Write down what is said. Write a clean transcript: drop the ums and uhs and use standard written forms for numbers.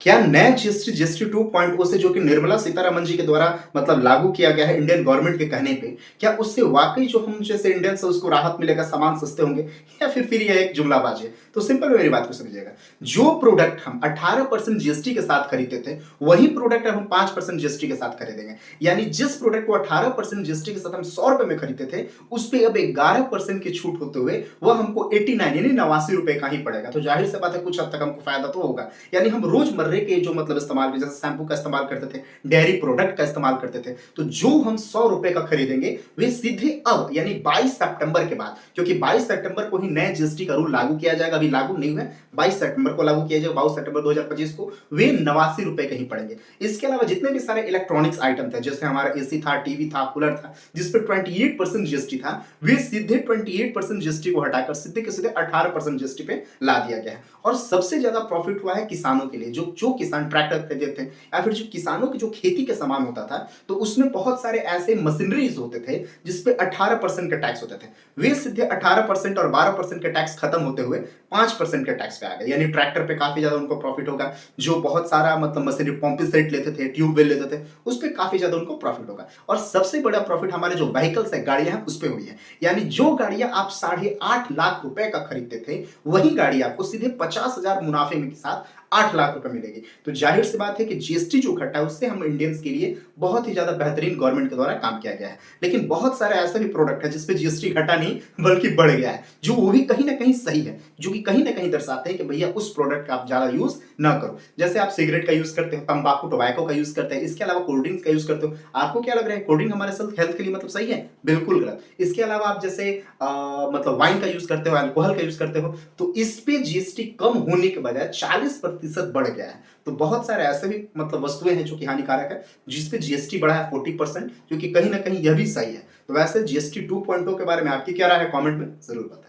क्या नया जीएसटी 2.0 से जो कि निर्मला सीतारमण जी के द्वारा मतलब लागू किया गया है इंडियन गवर्नमेंट के कहने पे, क्या उससे वाक़ई जो हम जैसे इंडियंस हैं उसको राहत मिलेगा, सामान सस्ते होंगे या फिर ये एक जुमलाबाज़ी है? तो सिंपल मेरी बात को समझिएगा, जो प्रोडक्ट हम 18% जीएसटी के साथ खरीदते थे, वही प्रोडक्ट अब हम 5% जीएसटी के साथ खरीदेंगे। यानी जिस प्रोडक्ट को 18% जीएसटी के साथ हम ₹100 में खरीदते थे, उस पे अब 11% की छूट होते हुए वह हमको 89 यानी ₹89 का ही पड़ेगा। तो ज़ाहिर-सी बात है कुछ हद तक हमको फ़ायदा तो होगा। यानी हम रोजमर्रे के जो मतलब इस्तेमाल जैसे शैम्पू का इस्तेमाल करते थे, डेयरी प्रोडक्ट का इस्तेमाल करते थे, तो जो हम ₹100 का खरीदेंगे, वे सीधे अब यानी 22 सितंबर के बाद, क्योंकि 22 सितंबर को ही नए जीएसटी का रूल लागू किया जाएगा, अभी लागू नहीं हुआ है, 22 सितंबर को लागू किया जाएगा, 22 सितंबर 2025 को, वे ₹89 के ही पड़ेंगे। इसके अलावा जितने भी सारे इलेक्ट्रॉनिक्स आइटम थे, जैसे हमारा एसी था, टीवी था, कूलर था, जिस पे 28% जीएसटी था, वे सीधे 28% जीएसटी को हटाकर सीधे के सीधे 18% जीएसटी पे ला दिया गया है। और सबसे ज़्यादा प्रॉफ़िट हुआ है किसानों के लिए, जो किसान ट्रैक्टर खरीदते थे या फिर जो किसानों की जो खेती के सामान होता था, तो उसमें बहुत सारे ऐसे मशीनरीज़ होते थे, जिस पे 18% का टैक्स होते थे। वे सीधे 18% और 12% का टैक्स खत्म होते हुए 5% के टैक्स पे आ गए। यानी ट्रैक्टर पे काफ़ी ज़्यादा उनको प्रॉफ़िट होगा, जो बहुत सारा मतलब मशीनरी पंप सेट लेते थे, ट्यूबवेल लेते थे, उस पे काफ़ी ज़्यादा उनको प्रॉफ़िट होगा। और सबसे बड़ा प्रॉफ़िट हमारे जो व्हीकल्स हैं, गाड़ियाँ हैं, उस पे हुई है। यानी जो गाड़ियाँ आप साढ़े 8 लाख रुपए का खरीदते थे, वही गाड़ी आपको सीधे 50,000 मुनाफे में के साथ 8 लाख रुपए मिलेगी। तो ज़ाहिर-सी बात है कि जीएसटी जो घटा है उससे हम इंडियंस के लिए बहुत ही ज़्यादा बेहतरीन गवर्नमेंट के द्वारा काम किया गया है। लेकिन बहुत सारे ऐसे भी प्रोडक्ट हैं जिस पे जीएसटी घटा नहीं बल्कि बढ़ गया है, जो वो भी कहीं न कहीं सही है, जो कि कहीं न कहीं दर्शाते हैं कि भैया उस प्रोडक्ट का आप ज़्यादा यूज़ ना करो। जैसे आप सिगरेट का यूज़ करते हो, तम्बाकू, टोबैको का यूज़ करते हैं, इसके अलावा कोल्ड ड्रिंक्स का यूज़ करते हो। आपको क्या लग रहा है कोल्ड ड्रिंक हमारे सेल्फ हेल्थ के लिए मतलब सही है? बिल्कुल गलत। इसके अलावा आप जैसे मतलब वाइन का यूज़ करते हो, अल्कोहल का यूज़ करते हो, तो इस पे जीएसटी कम होने के बजाय 40% बढ़ गया है। तो बहुत सारे ऐसे भी मतलब वस्तुएँ हैं जो कि हानिकारक है, जिस पे जीएसटी बढ़ा है 40% जो कि कहीं न कहीं यह भी सही है। तो वैसे जीएसटी 2.0 के बारे में आपकी क्या राय है? कमेंट में ज़रूर बताएँ।